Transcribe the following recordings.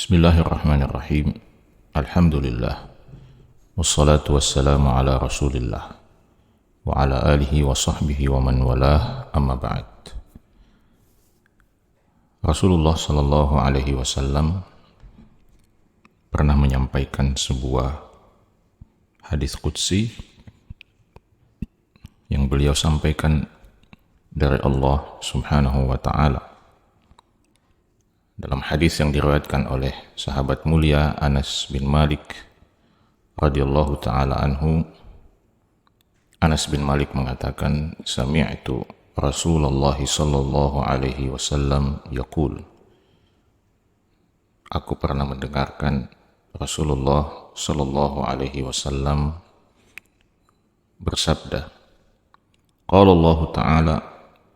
Bismillahirrahmanirrahim. Alhamdulillah. Wassalatu wassalamu ala Rasulillah wa ala alihi wa sahbihi wa man walah, amma ba'd. Rasulullah sallallahu alaihi wasallam pernah menyampaikan sebuah hadis qudsi yang beliau sampaikan dari Allah Subhanahu wa ta'ala. Dalam hadis yang diriwayatkan oleh sahabat mulia Anas bin Malik radhiyallahu ta'ala anhu, Anas bin Malik mengatakan, sami'tu Rasulullah sallallahu alaihi wasallam yaqul, aku pernah mendengarkan Rasulullah sallallahu alaihi wasallam bersabda, qala Allah ta'ala,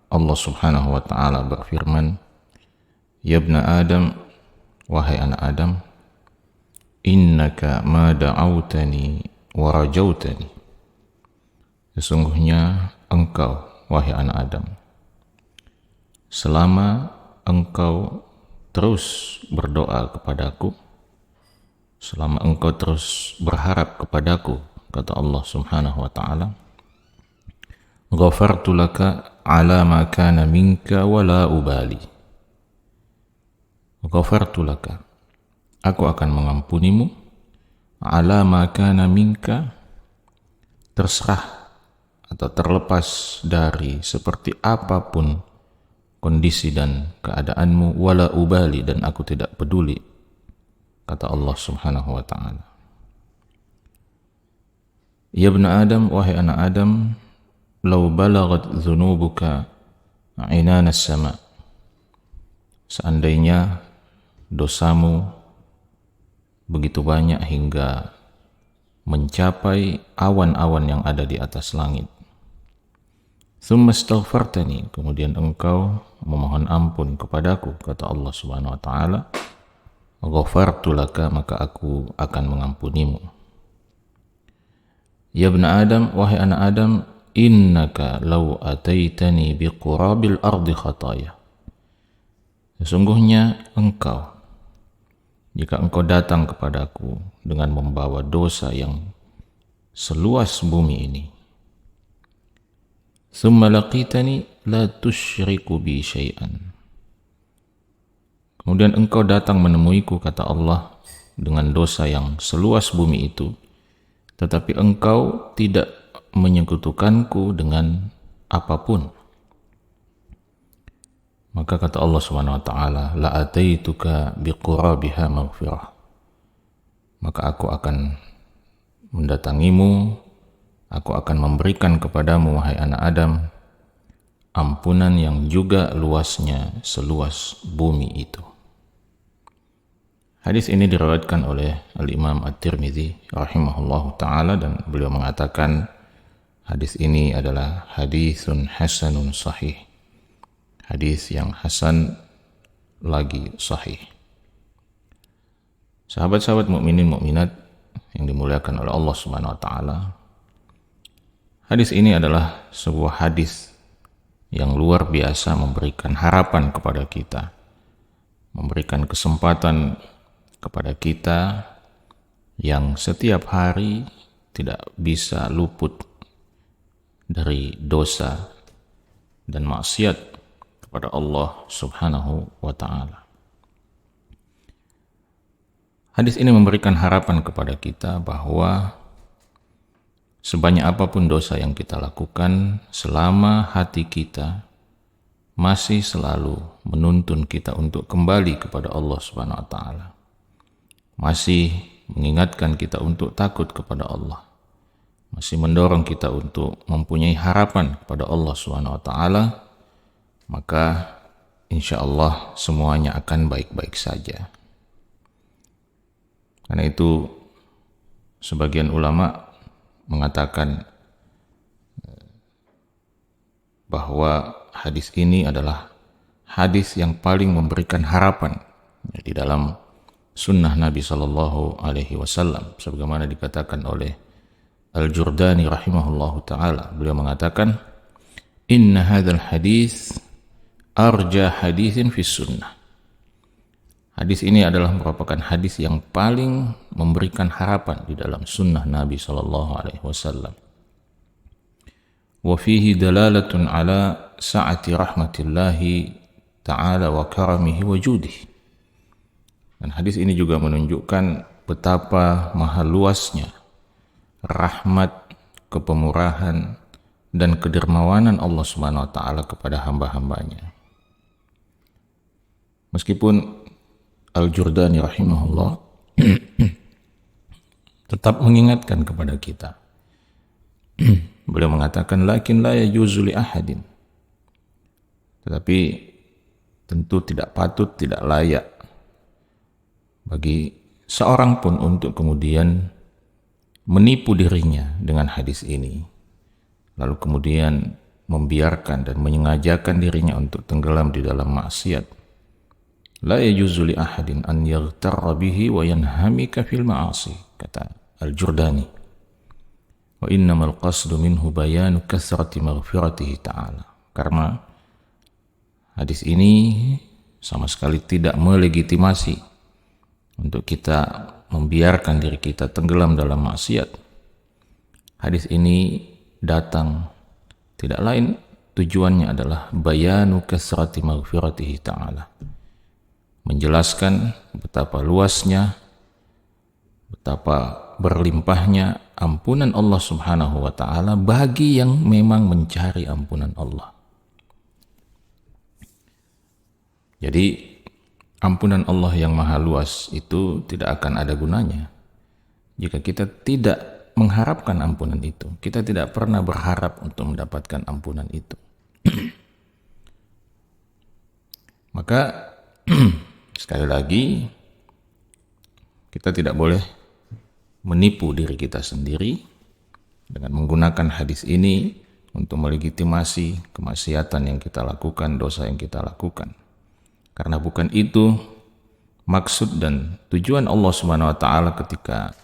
Allah Subhanahu wa ta'ala berfirman, ya ibna Adam, wahai anak Adam, innaka ma da'autani wa rajautani, sesungguhnya engkau, wahai anak Adam, selama engkau terus berdoa kepadaku, selama engkau terus berharap kepadaku, kata Allah Subhanahu wa ta'ala, ghafartu laka ala ma kana minka wa la ubali. Ghafartu laka, aku akan mengampunimu, ala ma kana minka, terserah atau terlepas dari seperti apapun kondisi dan keadaanmu, wala ubali, dan aku tidak peduli, kata Allah Subhanahu wa ta'ala. Ya ibna Adam, wahai anak Adam, law balagat dhunubuka inana sama, seandainya dosamu begitu banyak hingga mencapai awan-awan yang ada di atas langit, thumma astaghfartani, kemudian engkau memohon ampun kepadaku, kata Allah Subhanahu wa ta'ala, ghafartu laka, maka aku akan mengampunimu. Ya ibna Adam, wahai anak Adam, innaka law ataitani biqurabil ardi khataya, sesungguhnya engkau, jika engkau datang kepadaku dengan membawa dosa yang seluas bumi ini, thumma laqitani la tusyriku bi syai'an, kemudian engkau datang menemuiku, kata Allah, dengan dosa yang seluas bumi itu, tetapi engkau tidak menyekutukanku dengan apapun, maka kata Allah Subhanahu wa ta'ala, la ataituka biqurabiha maghfirah, maka aku akan mendatangimu, aku akan memberikan kepadamu, wahai anak Adam, ampunan yang juga luasnya seluas bumi itu. Hadis ini diriwayatkan oleh Al-Imam At-Tirmidzi rahimahullahu ta'ala, dan beliau mengatakan hadis ini adalah hadisun hasanun sahih, hadis yang hasan lagi sahih. Sahabat-sahabat mukminin mukminat yang dimuliakan oleh Allah Subhanahu wa ta'ala, hadis ini adalah sebuah hadis yang luar biasa, memberikan harapan kepada kita, memberikan kesempatan kepada kita yang setiap hari tidak bisa luput dari dosa dan maksiat kepada Allah Subhanahu wa ta'ala. Hadis ini memberikan harapan kepada kita bahwa sebanyak apapun dosa yang kita lakukan, selama hati kita masih selalu menuntun kita untuk kembali kepada Allah Subhanahu wa ta'ala, masih mengingatkan kita untuk takut kepada Allah, masih mendorong kita untuk mempunyai harapan kepada Allah Subhanahu wa ta'ala, maka insya Allah semuanya akan baik-baik saja. Karena itu sebagian ulama mengatakan bahwa hadis ini adalah hadis yang paling memberikan harapan di dalam sunnah Nabi Sallallahu Alaihi Wasallam, sebagaimana dikatakan oleh Al-Jurdani rahimahullahu ta'ala. Beliau mengatakan, inna hadzal hadis arja hadithin fi sunnah, Hadis ini adalah merupakan hadis yang paling memberikan harapan di dalam sunnah Nabi SAW. Wa fihi dalalatun ala sa'ati rahmatillahi ta'ala wa karamihi wa judihi. Dan hadis ini juga menunjukkan betapa maha luasnya rahmat, kepemurahan, dan kedermawanan Allah Subhanahu wa taala kepada hamba-hambanya. Meskipun Al-Jurdani rahimahullah tetap mengingatkan kepada kita. Beliau mengatakan lakin la yajuzu li ahadin. Tetapi tentu tidak patut, tidak layak bagi seorang pun untuk kemudian menipu dirinya dengan hadis ini, lalu kemudian membiarkan dan menyengajakan dirinya untuk tenggelam di dalam maksiat. La yajuzu li ahadin an yaghtarra bihi wa yanhamika fil ma'asi, kata Al-Jurdani. Wa innamal qasdu minhu bayanu kathrati maghfiratihi ta'ala. Karena hadis ini sama sekali tidak melegitimasi untuk kita membiarkan diri kita tenggelam dalam maksiat. Hadis ini datang tidak lain tujuannya adalah bayanu kathrati maghfiratihi ta'ala, menjelaskan betapa luasnya, betapa berlimpahnya ampunan Allah Subhanahu wa taala bagi yang memang mencari ampunan Allah. Jadi ampunan Allah yang maha luas itu tidak akan ada gunanya jika kita tidak mengharapkan ampunan itu. Kita tidak pernah berharap untuk mendapatkan ampunan itu. Maka sekali lagi, kita tidak boleh menipu diri kita sendiri dengan menggunakan hadis ini untuk melegitimasi kemaksiatan yang kita lakukan, dosa yang kita lakukan. Karena bukan itu maksud dan tujuan Allah Subhanahu wa taala ketika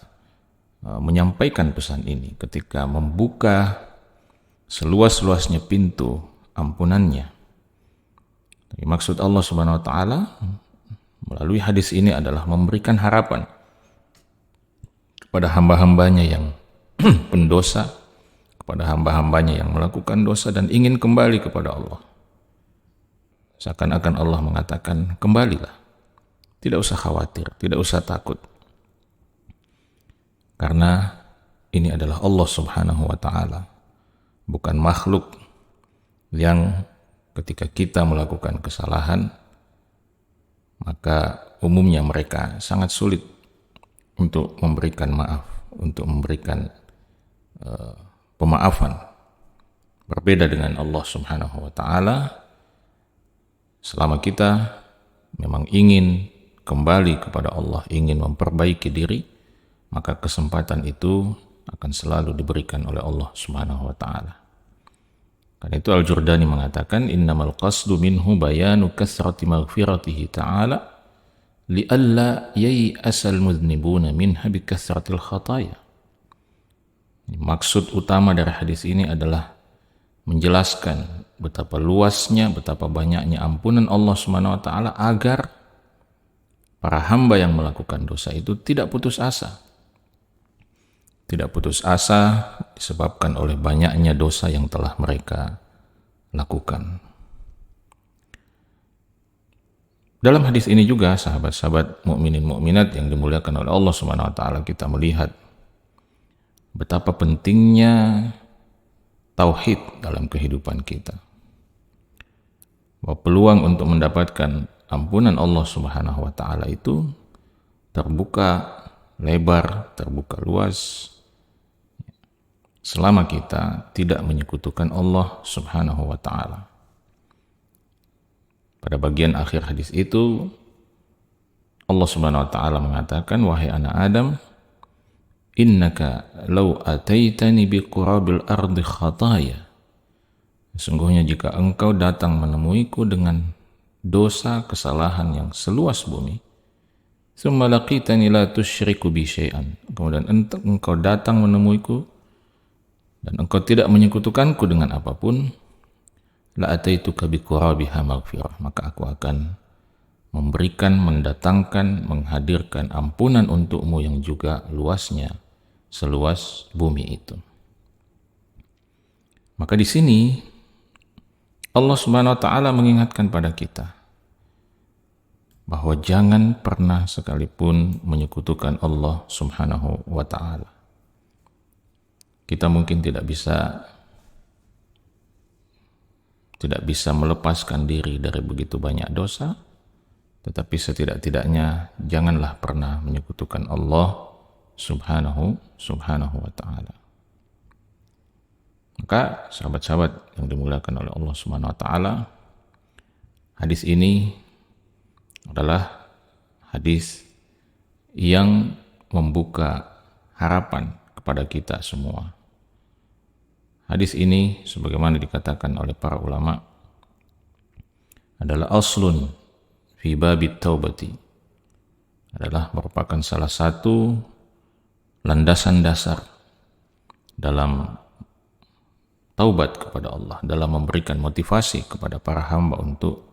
menyampaikan pesan ini, ketika membuka seluas-luasnya pintu ampunannya. Tapi maksud Allah Subhanahu wa taala melalui hadis ini adalah memberikan harapan kepada hamba-hambanya yang pendosa, kepada hamba-hambanya yang melakukan dosa dan ingin kembali kepada Allah. Seakan-akan Allah mengatakan, kembalilah. Tidak usah khawatir, tidak usah takut. Karena ini adalah Allah Subhanahu wa taala, bukan makhluk yang ketika kita melakukan kesalahan maka umumnya mereka sangat sulit untuk memberikan maaf, untuk memberikan pemaafan. Berbeda dengan Allah Subhanahu wa taala, selama kita memang ingin kembali kepada Allah, ingin memperbaiki diri, maka kesempatan itu akan selalu diberikan oleh Allah Subhanahu wa taala. Karena itu Al-Jurdani mengatakan innamal qasdu minhu bayanu kathrati maghfiratihi ta'ala li'alla yai'asal mudhnibuna minha bi kathratil khataya. Maksud utama dari hadis ini adalah menjelaskan betapa luasnya, betapa banyaknya ampunan Allah Subhanahu wa taala agar para hamba yang melakukan dosa itu tidak putus asa. Tidak putus asa disebabkan oleh banyaknya dosa yang telah mereka lakukan. Dalam hadis ini juga sahabat-sahabat mukminin mukminat yang dimuliakan oleh Allah Subhanahu wa taala, kita melihat betapa pentingnya tauhid dalam kehidupan kita. Bahwa peluang untuk mendapatkan ampunan Allah Subhanahu wa taala itu terbuka lebar, terbuka luas selama kita tidak menyekutukan Allah Subhanahu wa taala. Pada bagian akhir hadis itu Allah Subhanahu wa taala mengatakan, wahai anak Adam, innaka law ataitani biqurabil ardi khataya, sesungguhnya jika engkau datang menemuiku dengan dosa kesalahan yang seluas bumi, tsumma laqitani la tusyriku bi syai'an, kemudian engkau datang menemuiku dan engkau tidak menyekutukanku dengan apapun, la ataituka biqurabiha maghfirah, maka aku akan memberikan, mendatangkan, menghadirkan ampunan untukmu yang juga luasnya seluas bumi itu. Maka di sini Allah Subhanahu wa taala mengingatkan pada kita bahwa jangan pernah sekalipun menyekutukan Allah Subhanahu wa taala. Kita mungkin tidak bisa melepaskan diri dari begitu banyak dosa, tetapi setidak-tidaknya janganlah pernah menyekutukan Allah Subhanahu wa taala. Maka sahabat-sahabat yang dimuliakan oleh Allah Subhanahu wa taala, hadis ini adalah hadis yang membuka harapan kepada kita semua. Hadis ini sebagaimana dikatakan oleh para ulama adalah aslun fi babit taubati, adalah merupakan salah satu landasan dasar dalam taubat kepada Allah, dalam memberikan motivasi kepada para hamba untuk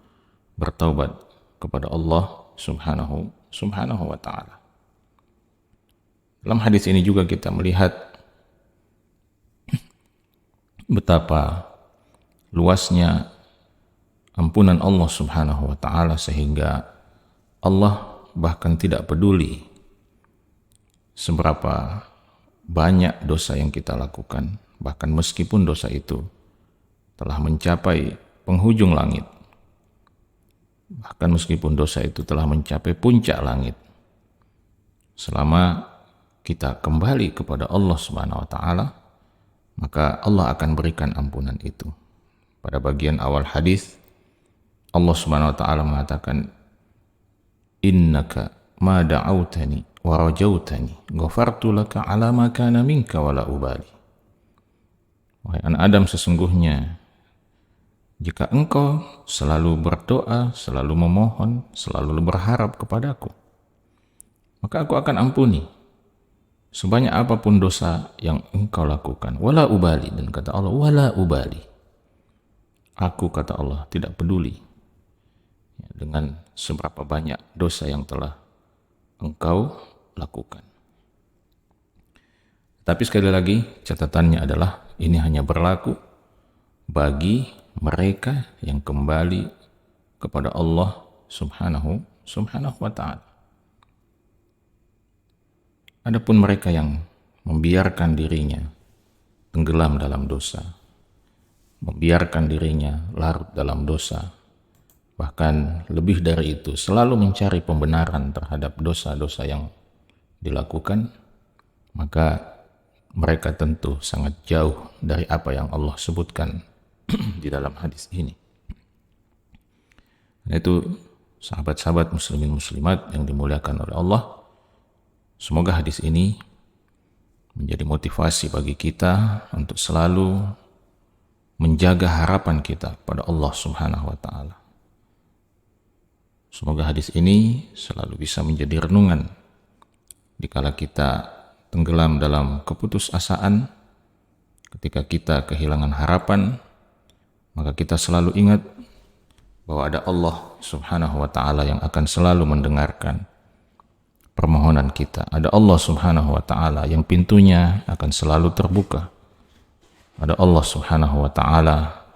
bertaubat kepada Allah Subhanahu wa taala. Dalam hadis ini juga kita melihat betapa luasnya ampunan Allah Subhanahu wa taala, sehingga Allah bahkan tidak peduli seberapa banyak dosa yang kita lakukan, bahkan meskipun dosa itu telah mencapai penghujung langit, bahkan meskipun dosa itu telah mencapai puncak langit, selama kita kembali kepada Allah Subhanahu wa taala, maka Allah akan berikan ampunan itu. Pada bagian awal hadis Allah Subhanahu wa taala mengatakan, innaka ma da'autani wa rajautani ghafartu laka ala ma kana minka wala ubali. Wahai anak Adam, sesungguhnya jika engkau selalu berdoa, selalu memohon, selalu berharap kepadaku, maka aku akan ampuni sebanyak apapun dosa yang engkau lakukan. Wala ubali, dan kata Allah, wala ubali, aku, kata Allah, tidak peduli dengan seberapa banyak dosa yang telah engkau lakukan. Tapi sekali lagi catatannya adalah ini hanya berlaku bagi mereka yang kembali kepada Allah Subhanahu wa taala. Adapun mereka yang membiarkan dirinya tenggelam dalam dosa, membiarkan dirinya larut dalam dosa, bahkan lebih dari itu selalu mencari pembenaran terhadap dosa-dosa yang dilakukan, maka mereka tentu sangat jauh dari apa yang Allah sebutkan di dalam hadis ini. Dan itu sahabat-sahabat muslimin muslimat yang dimuliakan oleh Allah, semoga hadis ini menjadi motivasi bagi kita untuk selalu menjaga harapan kita pada Allah Subhanahu wa taala. Semoga hadis ini selalu bisa menjadi renungan dikala kita tenggelam dalam keputusasaan, ketika kita kehilangan harapan, maka kita selalu ingat bahwa ada Allah Subhanahu wa taala yang akan selalu mendengarkan permohonan kita. Ada Allah Subhanahu wa taala yang pintunya akan selalu terbuka. Ada Allah Subhanahu wa taala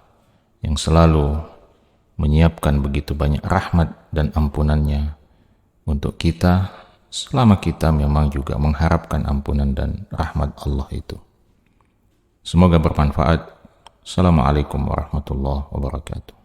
yang selalu menyiapkan begitu banyak rahmat dan ampunannya untuk kita, selama kita memang juga mengharapkan ampunan dan rahmat Allah itu. Semoga bermanfaat. Assalamualaikum warahmatullahi wabarakatuh.